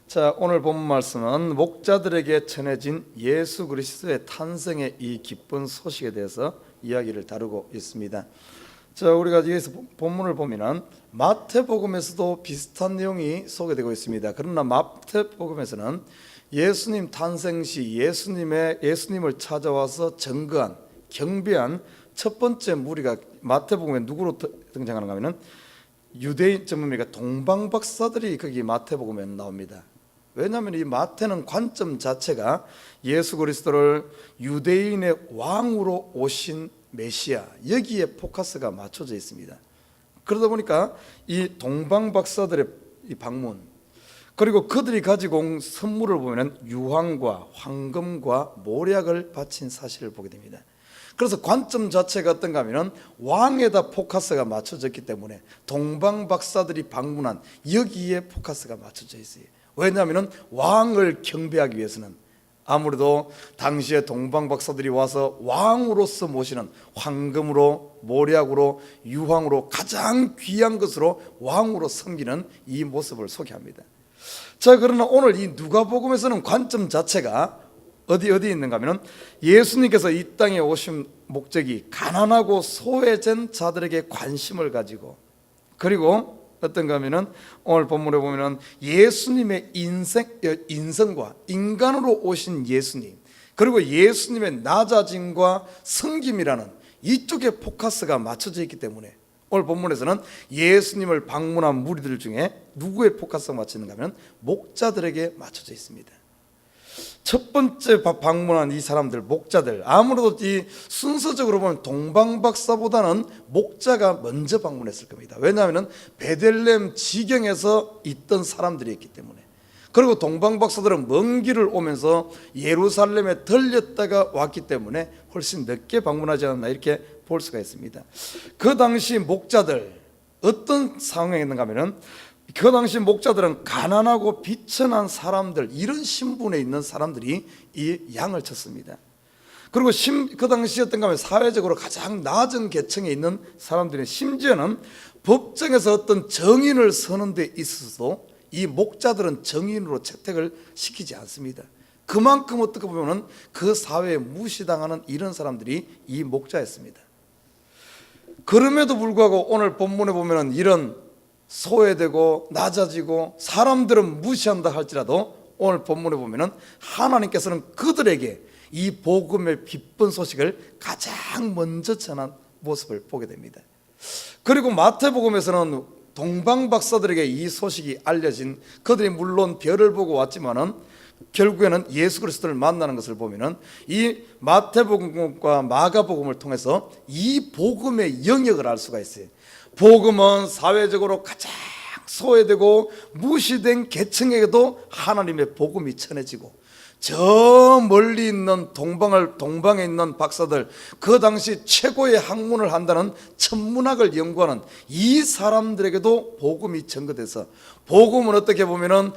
자, 오늘 본 말씀은 목자들에게 전해진 예수 그리스도의 탄생의 이 기쁜 소식에 대해서 이야기를 다루고 있습니다. 자, 우리가 여기서 본문을 보면은 마태복음에서도 비슷한 내용이 소개되고 있습니다. 그러나 마태복음에서는 예수님 탄생 시 예수님을 찾아와서 증거한, 경배한 첫 번째 무리가 마태복음에 누구로 등장하는가 하면은 유대인 전문가 동방박사들이 거기 마태복음에 나옵니다. 왜냐하면 이 마태는 관점 자체가 예수 그리스도를 유대인의 왕으로 오신 메시아, 여기에 포커스가 맞춰져 있습니다. 그러다 보니까 이 동방박사들의 이 방문, 그리고 그들이 가지고 온 선물을 보면 유황과 황금과 모략을 바친 사실을 보게 됩니다. 그래서 관점 자체가 어떤가 하면 왕에다 포커스가 맞춰졌기 때문에 동방박사들이 방문한 여기에 포커스가 맞춰져 있어요. 왜냐하면 왕을 경배하기 위해서는 아무래도 당시에 동방박사들이 와서 왕으로서 모시는 황금으로, 모략으로, 유황으로 가장 귀한 것으로 왕으로 섬기는 이 모습을 소개합니다. 자, 그러나 오늘 이 누가복음에서는 관점 자체가 어디 있는가 하면 예수님께서 이 땅에 오신 목적이 가난하고 소외된 자들에게 관심을 가지고, 그리고 어떤가 하면은 오늘 본문에 보면은 예수님의 인성과 인간으로 오신 예수님, 그리고 예수님의 낮아짐과 섬김이라는 이쪽에 포커스가 맞춰져 있기 때문에 오늘 본문에서는 예수님을 방문한 무리들 중에 누구의 포커스가 맞춰있는가 하면 목자들에게 맞춰져 있습니다. 첫 번째 방문한 이 사람들, 목자들, 아무래도 이 순서적으로 보면 동방박사보다는 목자가 먼저 방문했을 겁니다. 왜냐하면 베들레헴 지경에서 있던 사람들이었기 때문에. 그리고 동방박사들은 먼 길을 오면서 예루살렘에 들렸다가 왔기 때문에 훨씬 늦게 방문하지 않았나 이렇게 볼 수가 있습니다. 그 당시 목자들 어떤 상황이었는가 하면은 그 당시 목자들은 가난하고 비천한 사람들, 이런 신분에 있는 사람들이 이 양을 쳤습니다. 그리고 그 당시 어떤가 하면 사회적으로 가장 낮은 계층에 있는 사람들이, 심지어는 법정에서 어떤 정인을 서는 데 있어서도 이 목자들은 정인으로 채택을 시키지 않습니다. 그만큼 어떻게 보면 그 사회에 무시당하는 이런 사람들이 이 목자였습니다. 그럼에도 불구하고 오늘 본문에 보면 이런 소외되고 낮아지고 사람들은 무시한다 할지라도 오늘 본문에 보면 하나님께서는 그들에게 이 복음의 기쁜 소식을 가장 먼저 전한 모습을 보게 됩니다. 그리고 마태복음에서는 동방박사들에게 이 소식이 알려진, 그들이 물론 별을 보고 왔지만은 결국에는 예수 그리스도를 만나는 것을 보면은 이 마태복음과 마가복음을 통해서 이 복음의 영역을 알 수가 있어요. 복음은 사회적으로 가장 소외되고 무시된 계층에게도 하나님의 복음이 전해지고, 저 멀리 있는 동방에 있는 박사들, 그 당시 최고의 학문을 한다는 천문학을 연구하는 이 사람들에게도 복음이 전거돼서, 복음은 어떻게 보면은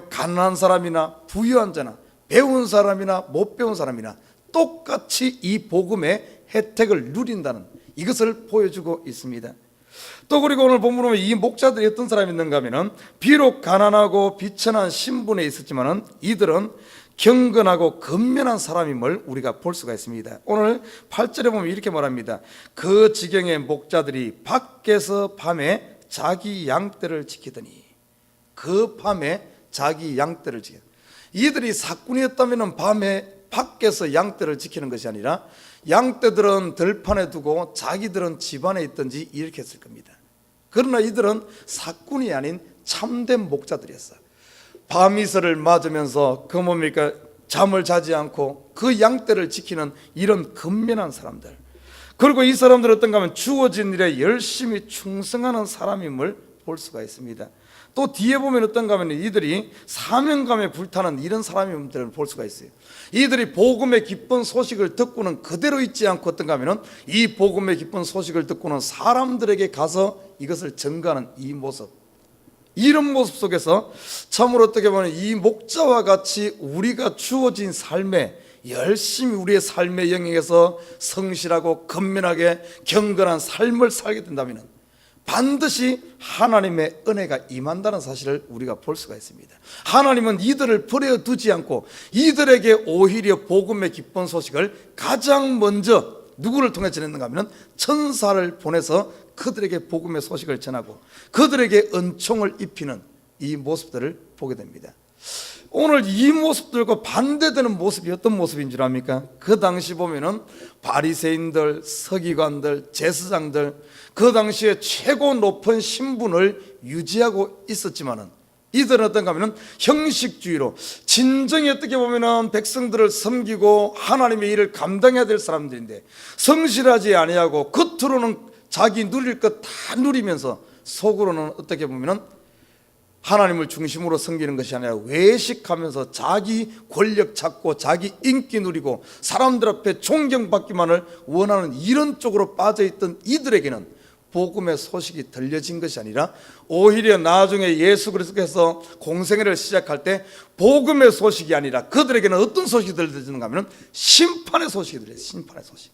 가난한 사람이나 부유한 자나 배운 사람이나 못 배운 사람이나 똑같이 이 복음의 혜택을 누린다는 이것을 보여주고 있습니다. 또 그리고 오늘 본문에 보면 이 목자들이 어떤 사람이 있는가 하면은 비록 가난하고 비천한 신분에 있었지만은 이들은 경건하고 근면한 사람임을 우리가 볼 수가 있습니다. 오늘 8절에 보면 이렇게 말합니다. 그 지경의 목자들이 밖에서 밤에 자기 양떼를 지키더니, 그 밤에 자기 양떼를 지켜. 이들이 사꾼이었다면 밤에 밖에서 양떼를 지키는 것이 아니라 양떼들은 들판에 두고 자기들은 집안에 있든지 이렇게 했을 겁니다. 그러나 이들은 사꾼이 아닌 참된 목자들이었어요. 밤이슬을 맞으면서 그 뭡니까 잠을 자지 않고 그 양떼를 지키는 이런 근면한 사람들, 그리고 이 사람들은 어떤가 하면 주어진 일에 열심히 충성하는 사람임을 볼 수가 있습니다. 또 뒤에 보면 어떤가 하면 이들이 사명감에 불타는 이런 사람임을 볼 수가 있어요. 이들이 복음의 기쁜 소식을 듣고는 그대로 있지 않고 어떤가 하면 이 복음의 기쁜 소식을 듣고는 사람들에게 가서 이것을 전가하는 이 모습, 이런 모습 속에서 참으로 어떻게 보면 이 목자와 같이 우리가 주어진 삶에 열심히 우리의 삶의 영역에서 성실하고 근면하게 경건한 삶을 살게 된다면 반드시 하나님의 은혜가 임한다는 사실을 우리가 볼 수가 있습니다. 하나님은 이들을 버려두지 않고 이들에게 오히려 복음의 기쁜 소식을 가장 먼저 누구를 통해 전했는가 하면 천사를 보내서 그들에게 복음의 소식을 전하고 그들에게 은총을 입히는 이 모습들을 보게 됩니다. 오늘 이 모습들과 반대되는 모습이 어떤 모습인 줄 압니까? 그 당시 보면은 바리새인들, 서기관들, 제사장들 그 당시에 최고 높은 신분을 유지하고 있었지만은 이들은 어떤가 하면은 형식주의로 진정히 어떻게 보면은 백성들을 섬기고 하나님의 일을 감당해야 될 사람들인데 성실하지 아니하고 겉으로는 자기 누릴 것 다 누리면서 속으로는 어떻게 보면은 하나님을 중심으로 섬기는 것이 아니라 외식하면서 자기 권력 찾고 자기 인기 누리고 사람들 앞에 존경받기만을 원하는 이런 쪽으로 빠져있던 이들에게는 복음의 소식이 들려진 것이 아니라 오히려 나중에 예수 그리스도께서 공생애를 시작할 때 복음의 소식이 아니라 그들에게는 어떤 소식이 들려지는가 하면 심판의 소식이 들려요. 심판의 소식.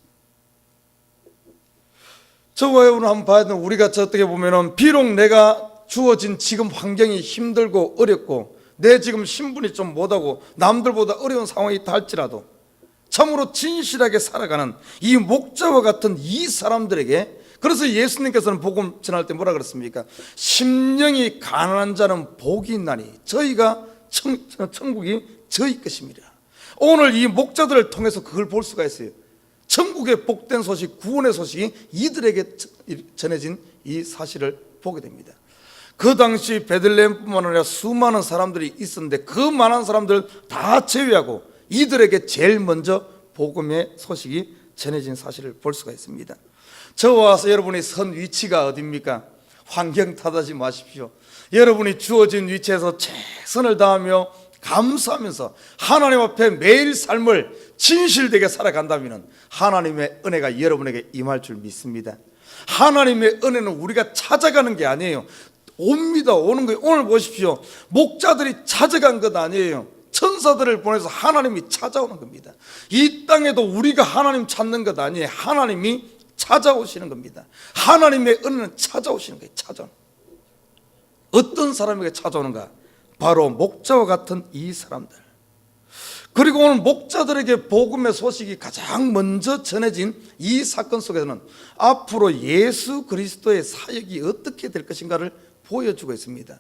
저와 여러분 한번 봐야 되는 우리가 어떻게 보면은 비록 내가 주어진 지금 환경이 힘들고 어렵고 내 지금 신분이 좀 못하고 남들보다 어려운 상황이 있다 할지라도 참으로 진실하게 살아가는 이 목자와 같은 이 사람들에게 그래서 예수님께서는 복음 전할 때 뭐라 그랬습니까? 심령이 가난한 자는 복이 있나니 저희가 천국이 저희 것입니다. 오늘 이 목자들을 통해서 그걸 볼 수가 있어요. 천국의 복된 소식, 구원의 소식이 이들에게 전해진 이 사실을 보게 됩니다. 그 당시 베들레헴뿐만 아니라 수많은 사람들이 있었는데 그 많은 사람들 다 제외하고 이들에게 제일 먼저 복음의 소식이 전해진 사실을 볼 수가 있습니다. 저와 여러분이 선 위치가 어디입니까? 환경 탓하지 마십시오. 여러분이 주어진 위치에서 최선을 다하며 감사하면서 하나님 앞에 매일 삶을 진실되게 살아간다면 하나님의 은혜가 여러분에게 임할 줄 믿습니다. 하나님의 은혜는 우리가 찾아가는 게 아니에요. 옵니다. 오는 거예요. 오늘 보십시오. 목자들이 찾아간 것 아니에요. 천사들을 보내서 하나님이 찾아오는 겁니다. 이 땅에도 우리가 하나님 찾는 것 아니에요. 하나님이 찾아오시는 겁니다. 하나님의 은혜는 찾아오시는 거예요. 찾아오는. 어떤 사람에게 찾아오는가? 바로 목자와 같은 이 사람들. 그리고 오늘 목자들에게 복음의 소식이 가장 먼저 전해진 이 사건 속에서는 앞으로 예수 그리스도의 사역이 어떻게 될 것인가를 보여주고 있습니다.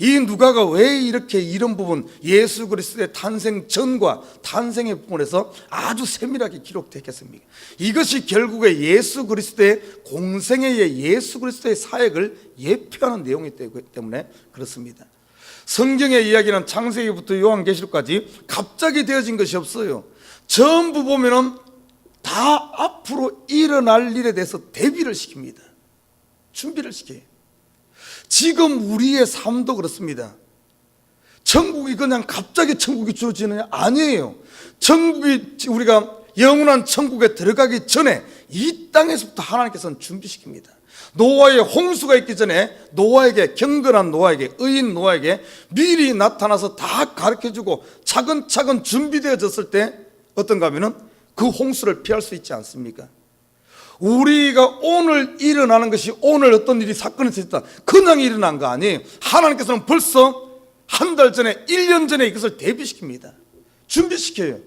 이 누가가 왜 이렇게 이런 부분 예수 그리스도의 탄생 전과 탄생의 부분에서 아주 세밀하게 기록되겠습니까? 이것이 결국에 예수 그리스도의 공생애의 예수 그리스도의 사역을 예표하는 내용이기 때문에 그렇습니다. 성경의 이야기는 창세기부터 요한계시록까지 갑자기 되어진 것이 없어요. 전부 보면은 다 앞으로 일어날 일에 대해서 대비를 시킵니다. 준비를 시켜요. 지금 우리의 삶도 그렇습니다. 천국이 그냥 갑자기 천국이 주어지는 게 아니에요. 천국이 우리가 영원한 천국에 들어가기 전에 이 땅에서부터 하나님께서는 준비시킵니다. 노아의 홍수가 있기 전에 노아에게 경건한 노아에게 의인 노아에게 미리 나타나서 다 가르쳐주고 차근차근 준비되어졌을 때 어떤가 하면은 그 홍수를 피할 수 있지 않습니까? 우리가 오늘 일어나는 것이 오늘 어떤 일이 사건이 있었다 그냥 일어난 거 아니에요. 하나님께서는 벌써 한 달 전에 1년 전에 이것을 대비시킵니다. 준비시켜요.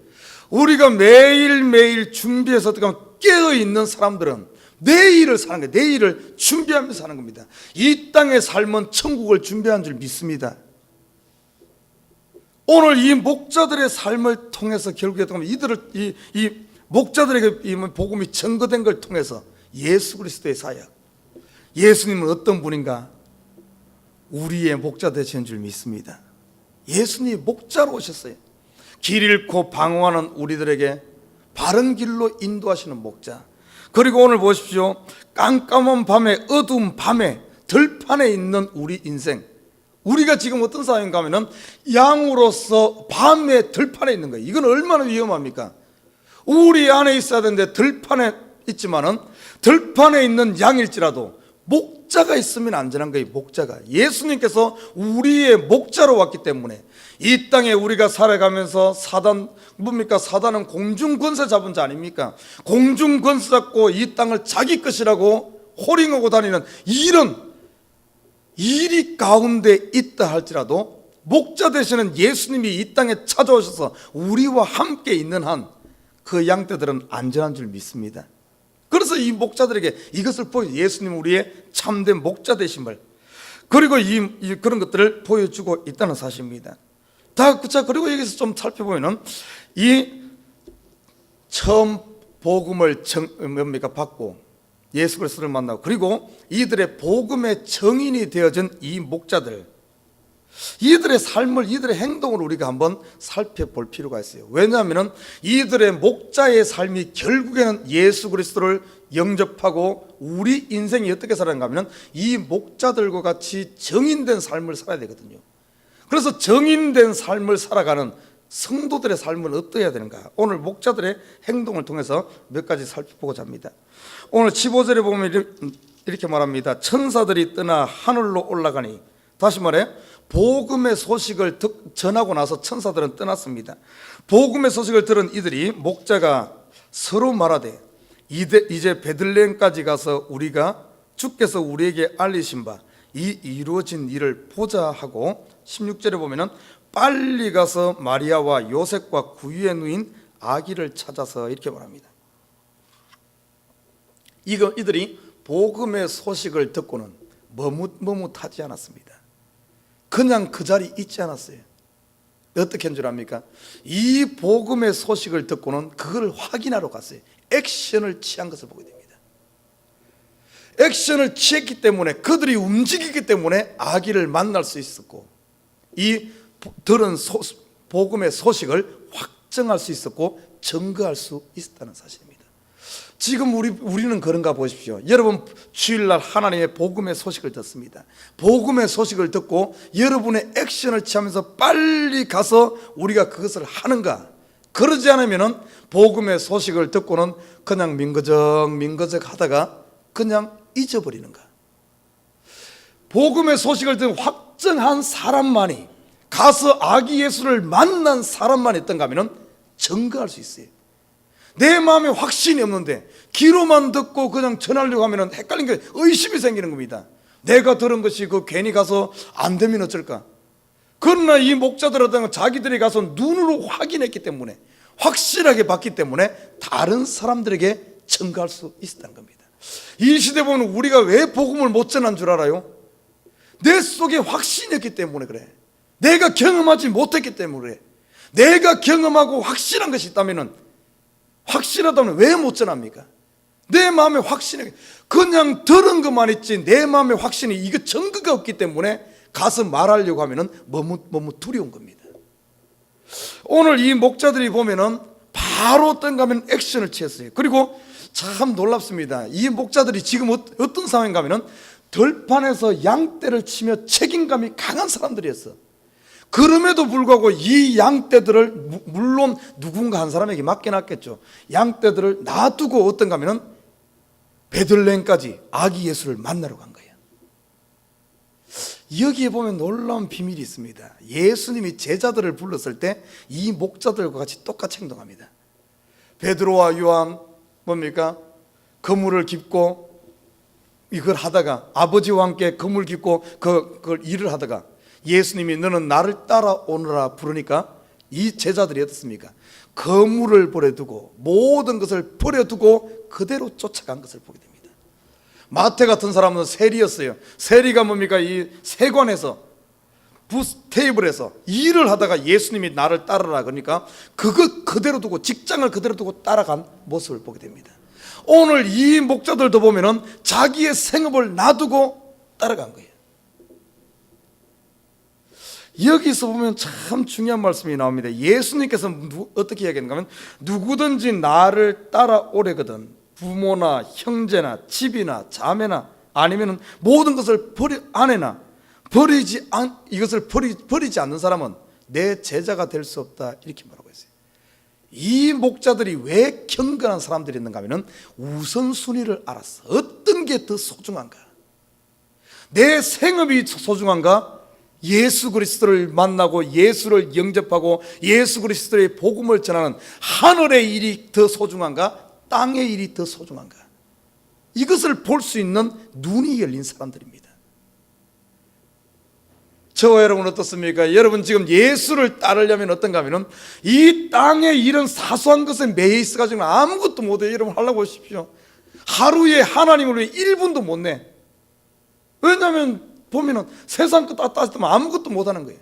우리가 매일매일 준비해서 어떻게 하면 깨어있는 사람들은 내일을 사는 거예요. 내일을 준비하면서 사는 겁니다. 이 땅의 삶은 천국을 준비한 줄 믿습니다. 오늘 이 목자들의 삶을 통해서 결국에 이들을 이 목자들에게 이 복음이 증거된 걸 통해서 예수 그리스도의 사역, 예수님은 어떤 분인가? 우리의 목자 되신 줄 믿습니다. 예수님이 목자로 오셨어요. 길 잃고 방황하는 우리들에게 바른 길로 인도하시는 목자. 그리고 오늘 보십시오. 깜깜한 밤에 어두운 밤에 들판에 있는 우리 인생. 우리가 지금 어떤 상황인가 하면은 양으로서 밤에 들판에 있는 거예요. 이건 얼마나 위험합니까? 우리 안에 있어야 되는데 들판에 있지만은 들판에 있는 양일지라도 목자가 있으면 안전한 거예요. 목자가. 예수님께서 우리의 목자로 왔기 때문에 이 땅에 우리가 살아가면서 사단 뭡니까? 사단은 공중권세 잡은 자 아닙니까? 공중권세 잡고 이 땅을 자기 것이라고 호링하고 다니는 이런 일이 가운데 있다 할지라도 목자 되시는 예수님이 이 땅에 찾아오셔서 우리와 함께 있는 한 그 양떼들은 안전한 줄 믿습니다. 그래서 이 목자들에게 이것을 예수님 우리의 참된 목자 되심을, 그리고 그런 것들을 보여주고 있다는 사실입니다. 그리고 여기서 좀 살펴보면은 이 처음 복음을 받고 예수 그리스도를 만나고, 그리고 이들의 복음의 정인이 되어진 이 목자들, 이들의 삶을, 이들의 행동을 우리가 한번 살펴볼 필요가 있어요. 왜냐하면 이들의 목자의 삶이 결국에는 예수 그리스도를 영접하고 우리 인생이 어떻게 살아가는가 하면 이 목자들과 같이 정인된 삶을 살아야 되거든요. 그래서 정인된 삶을 살아가는 성도들의 삶은 어떠해야 되는가, 오늘 목자들의 행동을 통해서 몇 가지 살펴보고자 합니다. 오늘 15절에 보면 이렇게 말합니다. 천사들이 떠나 하늘로 올라가니, 다시 말해 복음의 소식을 전하고 나서 천사들은 떠났습니다. 복음의 소식을 들은 이들이 목자가 서로 말하되 이제 베들레헴까지 가서 우리가 주께서 우리에게 알리신 바 이 이루어진 일을 보자 하고, 16절에 보면은 빨리 가서 마리아와 요셉과 구유에 누인 아기를 찾아서 이렇게 말합니다. 이들이 복음의 소식을 듣고는 머뭇머뭇하지 않았습니다. 그냥 그 자리에 있지 않았어요. 어떻게 한 줄 압니까? 이 복음의 소식을 듣고는 그걸 확인하러 갔어요. 액션을 취한 것을 보게 됩니다. 액션을 취했기 때문에, 그들이 움직이기 때문에 아기를 만날 수 있었고, 이 들은 복음의 소식을 확정할 수 있었고 증거할 수 있었다는 사실입니다. 지금 우리는 그런가 보십시오. 여러분 주일날 하나님의 복음의 소식을 듣습니다. 복음의 소식을 듣고 여러분의 액션을 취하면서 빨리 가서 우리가 그것을 하는가? 그러지 않으면 복음의 소식을 듣고는 그냥 민거적 하다가 그냥 잊어버리는가? 복음의 소식을 듣고 확정한 사람만이, 가서 아기 예수를 만난 사람만 있던가 하면 증거할 수 있어요. 내 마음에 확신이 없는데 귀로만 듣고 그냥 전하려고 하면 헷갈린 게, 의심이 생기는 겁니다. 내가 들은 것이 괜히 가서 안 되면 어쩔까? 그러나 이 목자들은 자기들이 가서 눈으로 확인했기 때문에, 확실하게 봤기 때문에 다른 사람들에게 증거할 수 있었다는 겁니다. 이 시대 보면 우리가 왜 복음을 못 전한 줄 알아요? 내 속에 확신이 없기 때문에 그래. 내가 경험하지 못했기 때문에 그래. 내가 경험하고 확실한 것이 있다면, 확실하다면 왜 못 전합니까? 내 마음에 확신이, 그냥 들은 것만 있지 내 마음에 확신이, 이거 증거가 없기 때문에 가서 말하려고 하면 너무 두려운 겁니다. 오늘 이 목자들이 보면은 바로 어떤가 하면 액션을 취했어요. 그리고 참 놀랍습니다. 이 목자들이 지금 어떤 상황인가 하면 들판에서 양떼를 치며 책임감이 강한 사람들이었어. 그럼에도 불구하고 이 양떼들을, 물론 누군가 한 사람에게 맡겨놨겠죠. 양떼들을 놔두고 어떤가 하면 베들레헴까지 아기 예수를 만나러 간 거예요. 여기에 보면 놀라운 비밀이 있습니다. 예수님이 제자들을 불렀을 때 이 목자들과 같이 똑같이 행동합니다. 베드로와 요한 뭡니까? 그물을 깁고 이걸 하다가, 아버지와 함께 그물 깁고 그걸 일을 하다가 예수님이 너는 나를 따라오너라 부르니까 이 제자들이 어떻습니까? 그물을 버려두고 모든 것을 버려두고 그대로 쫓아간 것을 보게 됩니다. 마태 같은 사람은 세리였어요. 세리가 뭡니까? 이 세관에서, 부스 테이블에서 일을 하다가 예수님이 나를 따르라 그러니까 그거 그대로 두고, 직장을 그대로 두고 따라간 모습을 보게 됩니다. 오늘 이 목자들도 보면은 자기의 생업을 놔두고 따라간 거예요. 여기서 보면 참 중요한 말씀이 나옵니다. 예수님께서 어떻게 이야기하는가 하면, 누구든지 나를 따라오려거든 부모나 형제나 집이나 자매나 아니면 모든 것을 아내나 이것을 버리지 않는 사람은 내 제자가 될 수 없다, 이렇게 말하고 있어요. 이 목자들이 왜 경건한 사람들이었는가 하면 우선순위를 알았어. 어떤 게 더 소중한가? 내 생업이 소중한가? 예수 그리스도를 만나고 예수를 영접하고 예수 그리스도의 복음을 전하는 하늘의 일이 더 소중한가? 땅의 일이 더 소중한가? 이것을 볼 수 있는 눈이 열린 사람들입니다. 저와 여러분 어떻습니까? 여러분 지금 예수를 따르려면 어떤가 하면 이 땅에 이런 사소한 것에 매여 있어가지고 아무것도 못해요. 여러분 하려고 하십시오. 하루에 하나님을 위해 1분도 못 내. 왜냐하면 보면은 세상 것 다 따지면 아무것도 못하는 거예요.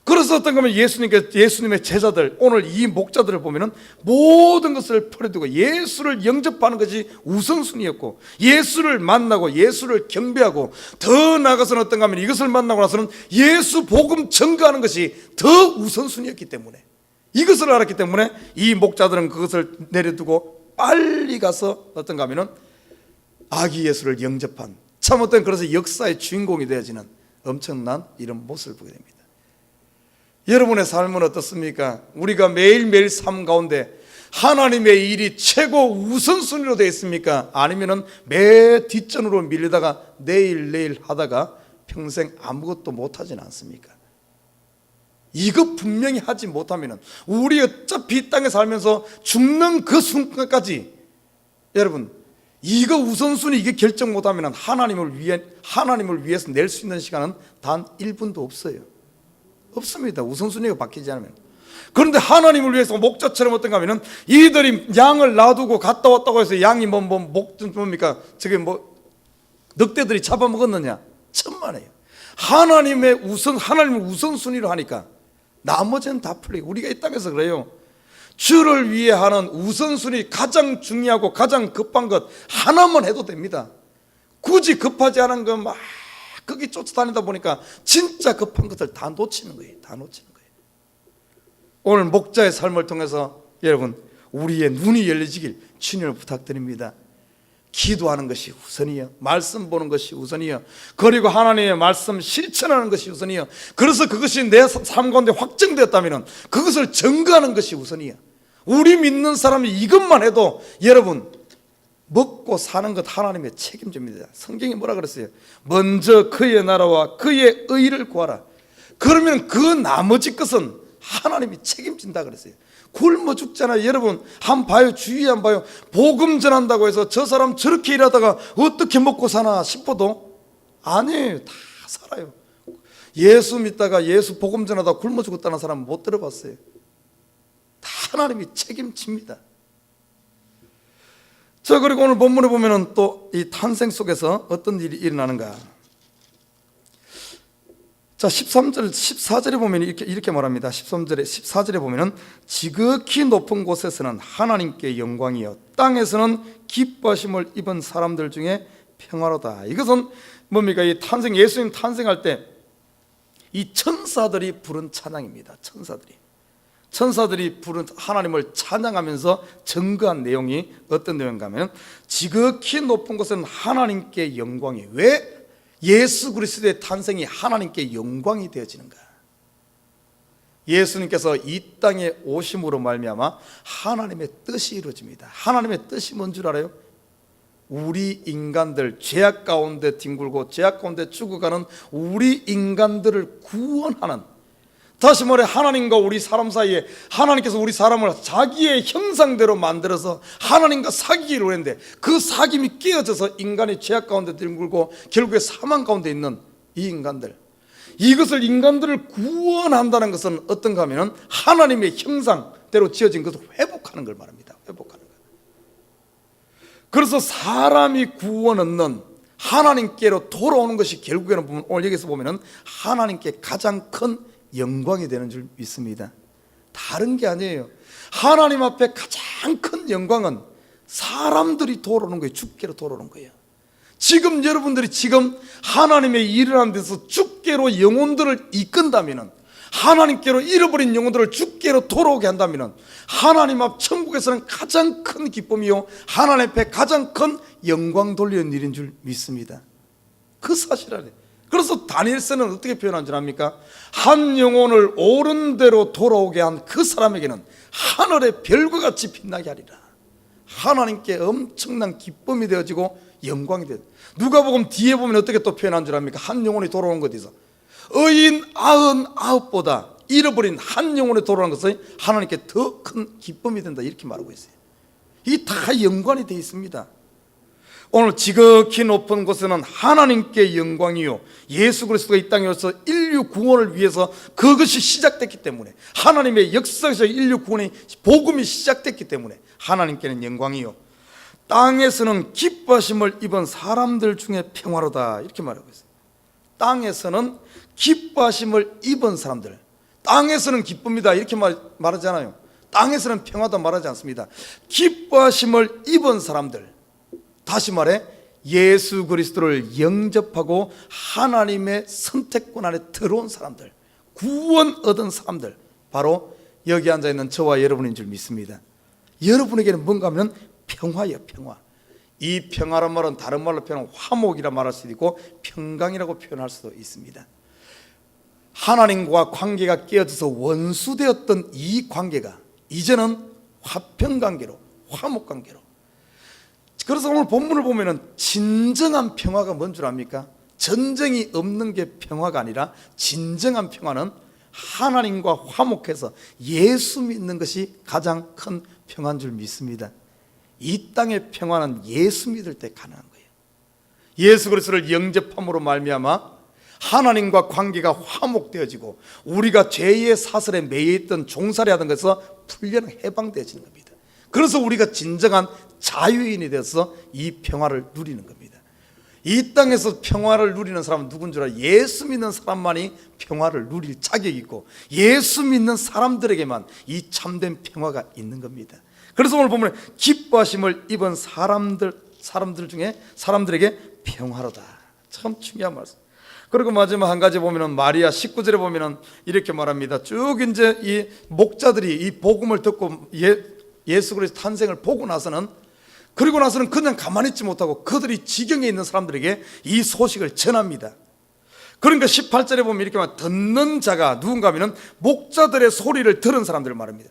그래서 어떤가 하면 예수님의 제자들, 오늘 이 목자들을 보면은 모든 것을 버려두고 예수를 영접하는 것이 우선순위였고, 예수를 만나고 예수를 경배하고, 더 나아가서는 어떤가 하면 이것을 만나고 나서는 예수 복음 전가하는 것이 더 우선순위였기 때문에, 이것을 알았기 때문에 이 목자들은 그것을 내려두고 빨리 가서 어떤가 하면은 아기 예수를 영접한, 참 어떤 그래서 역사의 주인공이 되어지는 엄청난 이런 모습을 보게 됩니다. 여러분의 삶은 어떻습니까? 우리가 매일매일 삶 가운데 하나님의 일이 최고 우선순위로 되어 있습니까? 아니면은 매 뒷전으로 밀리다가 내일 하다가 평생 아무것도 못하진 않습니까? 이거 분명히 하지 못하면은 우리 어차피 이 땅에 살면서 죽는 그 순간까지 여러분 이거 우선순위 이게 결정 못하면 하나님을 위해서 낼 수 있는 시간은 단 1분도 없어요. 없습니다. 우선순위가 바뀌지 않으면. 그런데 하나님을 위해서 목자처럼 어떤가 하면은 이들이 양을 놔두고 갔다 왔다고 해서 양이 뭡니까? 저게 늑대들이 잡아먹었느냐? 천만에요. 하나님을 우선순위로 하니까 나머지는 다 풀리고, 우리가 이 땅에서 그래요. 주를 위해 하는 우선순위 가장 중요하고 가장 급한 것 하나만 해도 됩니다. 굳이 급하지 않은 거 막 거기 쫓아다니다 보니까 진짜 급한 것들 다 놓치는 거예요. 다 놓치는 거예요. 오늘 목자의 삶을 통해서 여러분 우리의 눈이 열려지길 주님을 부탁드립니다. 기도하는 것이 우선이요, 말씀 보는 것이 우선이요, 그리고 하나님의 말씀 실천하는 것이 우선이요, 그래서 그것이 내 삶 가운데 확정되었다면 그것을 증거하는 것이 우선이요. 우리 믿는 사람이 이것만 해도 여러분 먹고 사는 것 하나님의 책임집니다. 성경이 뭐라 그랬어요? 먼저 그의 나라와 그의 의를 구하라. 그러면 그 나머지 것은 하나님이 책임진다 그랬어요. 굶어 죽잖아요. 여러분 한 봐요. 주위에 한 봐요. 복음 전한다고 해서 저 사람 저렇게 일하다가 어떻게 먹고 사나 싶어도 아니에요. 다 살아요. 예수 믿다가 예수 복음 전하다가 굶어 죽었다는 사람 못 들어봤어요. 다 하나님이 책임집니다. 자, 그리고 오늘 본문에 보면은 또 이 탄생 속에서 어떤 일이 일어나는가. 자, 13절, 14절에 보면 이렇게 말합니다. 14절에 보면은 지극히 높은 곳에서는 하나님께 영광이요, 땅에서는 기뻐하심을 입은 사람들 중에 평화로다. 이것은 뭡니까? 이 예수님 탄생할 때 이 천사들이 부른 찬양입니다. 천사들이 부른 하나님을 찬양하면서 증거한 내용이 어떤 내용인가 하면, 지극히 높은 곳은 하나님께 영광이, 왜 예수 그리스도의 탄생이 하나님께 영광이 되어지는가? 예수님께서 이 땅에 오심으로 말미암아 하나님의 뜻이 이루어집니다. 하나님의 뜻이 뭔 줄 알아요? 우리 인간들, 죄악 가운데 뒹굴고 죄악 가운데 죽어가는 우리 인간들을 구원하는, 다시 말해 하나님과 우리 사람 사이에 하나님께서 우리 사람을 자기의 형상대로 만들어서 하나님과 사귀기로 했는데 그 사귐이 깨어져서 인간이 죄악 가운데 뒹굴고 결국에 사망 가운데 있는 이 인간들, 이것을 인간들을 구원한다는 것은 어떤가 하면 하나님의 형상대로 지어진 것을 회복하는 걸 말합니다. 회복하는 것. 그래서 사람이 구원 얻는 하나님께로 돌아오는 것이 결국에는 보면 오늘 여기서 보면은 하나님께 가장 큰 영광이 되는 줄 믿습니다. 다른 게 아니에요. 하나님 앞에 가장 큰 영광은 사람들이 돌아오는 거예요. 주께로 돌아오는 거예요. 지금 여러분들이 지금 하나님의 일을 하는 데서 주께로 영혼들을 이끈다면, 하나님께로 잃어버린 영혼들을 주께로 돌아오게 한다면 하나님 앞 천국에서는 가장 큰 기쁨이요, 하나님 앞에 가장 큰 영광 돌리는 일인 줄 믿습니다. 그 사실 안에. 그래서 다니엘서는 어떻게 표현한 줄 압니까? 한 영혼을 옳은 대로 돌아오게 한 그 사람에게는 하늘의 별과 같이 빛나게 하리라. 하나님께 엄청난 기쁨이 되어지고 영광이 되어. 누가복음 뒤에 보면 어떻게 또 표현한 줄 압니까? 한 영혼이 돌아오는 것에서 의인 99보다 잃어버린 한 영혼이 돌아오는 것은 하나님께 더 큰 기쁨이 된다, 이렇게 말하고 있어요. 이게 다 연관이 되어 있습니다. 오늘 지극히 높은 곳에는 하나님께 영광이요, 예수 그리스도가 이 땅에 와서 인류 구원을 위해서 그것이 시작됐기 때문에, 하나님의 역사에서 인류 구원의 복음이 시작됐기 때문에 하나님께는 영광이요, 땅에서는 기뻐하심을 입은 사람들 중에 평화로다, 이렇게 말하고 있어요. 땅에서는 기뻐하심을 입은 사람들, 땅에서는 기쁩니다 이렇게 말하잖아요. 땅에서는 평화도 말하지 않습니다. 기뻐하심을 입은 사람들, 다시 말해 예수 그리스도를 영접하고 하나님의 선택권 안에 들어온 사람들, 구원 얻은 사람들, 바로 여기 앉아있는 저와 여러분인 줄 믿습니다. 여러분에게는 뭔가 하면 평화예요, 평화. 이 평화란 말은 다른 말로 표현하면 화목이라 말할 수도 있고 평강이라고 표현할 수도 있습니다. 하나님과 관계가 깨어져서 원수되었던 이 관계가 이제는 화평관계로, 화목관계로. 그래서 오늘 본문을 보면은 진정한 평화가 뭔 줄 압니까? 전쟁이 없는 게 평화가 아니라 진정한 평화는 하나님과 화목해서 예수 믿는 것이 가장 큰 평화인 줄 믿습니다. 이 땅의 평화는 예수 믿을 때 가능한 거예요. 예수 그리스도를 영접함으로 말미암아 하나님과 관계가 화목되어지고 우리가 죄의 사슬에 매여 있던 종살이 하던 것에서 풀려나 해방되어지는 겁니다. 그래서 우리가 진정한 자유인이 되어서 이 평화를 누리는 겁니다. 이 땅에서 평화를 누리는 사람은 누군 줄 알아? 예수 믿는 사람만이 평화를 누릴 자격이 있고 예수 믿는 사람들에게만 이 참된 평화가 있는 겁니다. 그래서 오늘 보면 기뻐하심을 입은 사람들 중에 사람들에게 평화로다. 참 중요한 말씀. 그리고 마지막 한 가지 보면은 마리아 19절에 보면은 이렇게 말합니다. 쭉 이제 이 목자들이 이 복음을 듣고 예수 그리스도 탄생을 보고 나서는, 그리고 나서는 그냥 가만히 있지 못하고 그들이 지경에 있는 사람들에게 이 소식을 전합니다. 그러니까 18절에 보면 이렇게 말, 듣는 자가 누군가 하면은 목자들의 소리를 들은 사람들을 말합니다.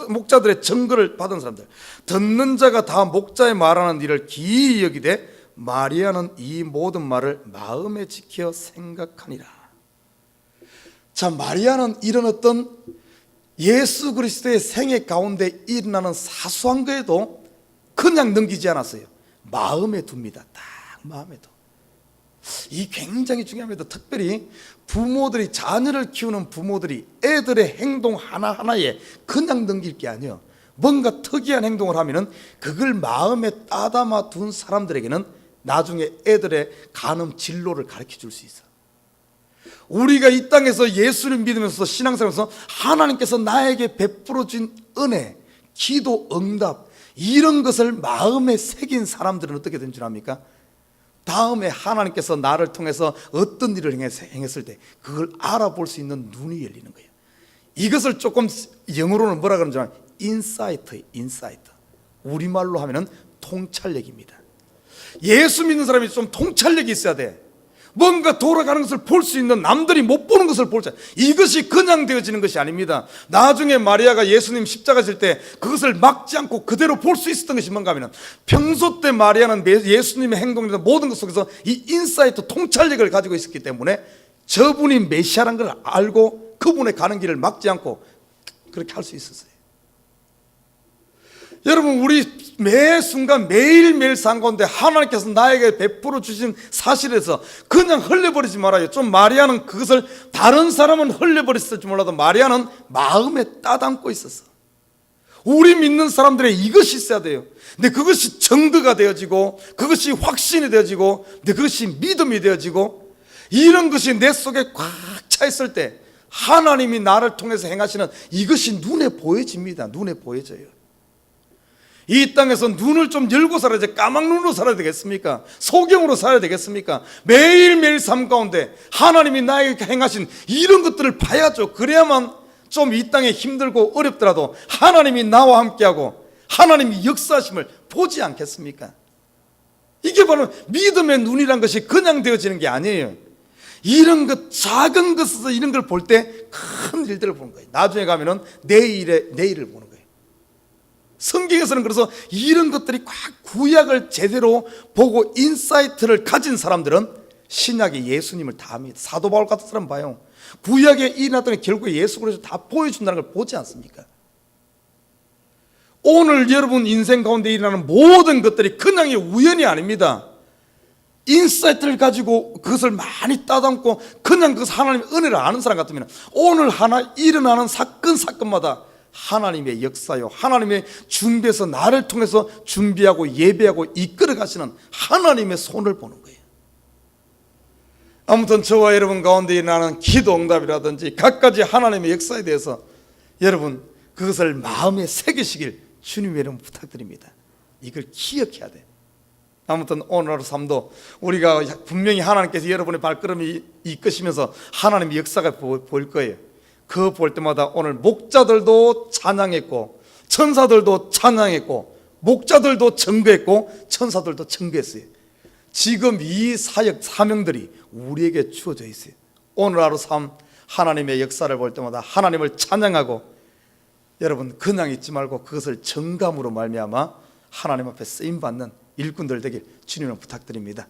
목자들의 증거를 받은 사람들, 듣는 자가 다 목자의 말하는 일을 기이히 여기되 마리아는 이 모든 말을 마음에 지켜 생각하니라. 자, 마리아는 이런 어떤 예수 그리스도의 생애 가운데 일어나는 사소한 거에도 그냥 넘기지 않았어요. 마음에 둡니다. 딱 마음에 둬. 이 굉장히 중요합니다. 특별히 부모들이, 자녀를 키우는 부모들이 애들의 행동 하나하나에 그냥 넘길 게 아니에요. 뭔가 특이한 행동을 하면은 그걸 마음에 따담아 둔 사람들에게는 나중에 애들의 간음 진로를 가르쳐 줄 수 있어. 우리가 이 땅에서 예수를 믿으면서 신앙생활에서 하나님께서 나에게 베풀어 준 은혜, 기도, 응답, 이런 것을 마음에 새긴 사람들은 어떻게 된 줄 압니까? 다음에 하나님께서 나를 통해서 어떤 일을 행했을 때 그걸 알아볼 수 있는 눈이 열리는 거예요. 이것을 조금 영어로는 뭐라 그러는지 아면 인사이트. 우리말로 하면은 통찰력입니다. 예수 믿는 사람이 좀 통찰력이 있어야 돼. 뭔가 돌아가는 것을 볼 수 있는, 남들이 못 보는 것을 볼 수, 이것이 그냥 되어지는 것이 아닙니다. 나중에 마리아가 예수님 십자가 질 때 그것을 막지 않고 그대로 볼 수 있었던 것이 뭔가 하면, 평소 때 마리아는 예수님의 행동이나 모든 것 속에서 이 인사이트, 통찰력을 가지고 있었기 때문에 저분이 메시아라는 걸 알고 그분의 가는 길을 막지 않고 그렇게 할 수 있었어요. 여러분, 우리 매 순간 매일매일 삶 가운데 하나님께서 나에게 베풀어 주신 사실에서 그냥 흘려버리지 말아요. 좀 마리아는 그것을, 다른 사람은 흘려버렸을지 몰라도 마리아는 마음에 따담고 있었어. 우리 믿는 사람들의 이것이 있어야 돼요. 근데 그것이 증거가 되어지고, 그것이 확신이 되어지고, 근데 그것이 믿음이 되어지고, 이런 것이 내 속에 꽉 차 있을 때 하나님이 나를 통해서 행하시는 이것이 눈에 보여집니다. 눈에 보여져요. 이 땅에서 눈을 좀 열고 살아야지 까막눈으로 살아야 되겠습니까? 소경으로 살아야 되겠습니까? 매일매일 삶 가운데 하나님이 나에게 행하신 이런 것들을 봐야죠. 그래야만 좀 이 땅에 힘들고 어렵더라도 하나님이 나와 함께하고 하나님이 역사하심을 보지 않겠습니까? 이게 바로 믿음의 눈이란 것이 그냥 되어지는 게 아니에요. 이런 것, 작은 것에서 이런 걸 볼 때 큰 일들을 보는 거예요. 나중에 가면은 내일을 보는 거예요. 성경에서는 그래서 이런 것들이 꽉 구약을 제대로 보고 인사이트를 가진 사람들은 신약의 예수님을 다 합니다. 사도 바울 같은 사람 봐요. 구약에 일어났던 게 결국에 예수 그리스도 다 보여준다는 걸 보지 않습니까? 오늘 여러분 인생 가운데 일어나는 모든 것들이 그냥의 우연이 아닙니다. 인사이트를 가지고 그것을 많이 따담고 그냥 그 하나님의 은혜를 아는 사람 같으면 오늘 하나 일어나는 사건마다 하나님의 역사요, 하나님의 준비해서 나를 통해서 준비하고 예배하고 이끌어 가시는 하나님의 손을 보는 거예요. 아무튼 저와 여러분 가운데 일어나는 기도 응답이라든지 갖가지 하나님의 역사에 대해서 여러분 그것을 마음에 새기시길 주님의 이름 부탁드립니다. 이걸 기억해야 돼. 아무튼 오늘 하루 삶도 우리가 분명히 하나님께서 여러분의 발걸음이 이끄시면서 하나님의 역사가 보일 거예요. 그거 볼 때마다 오늘 목자들도 찬양했고 천사들도 찬양했고 목자들도 증거했고 천사들도 증거했어요. 지금 이 사역 사명들이 우리에게 주어져 있어요. 오늘 하루 삶 하나님의 역사를 볼 때마다 하나님을 찬양하고 여러분 그냥 있지 말고 그것을 정감으로 말미암아 하나님 앞에 쓰임받는 일꾼들 되길 주님을 부탁드립니다.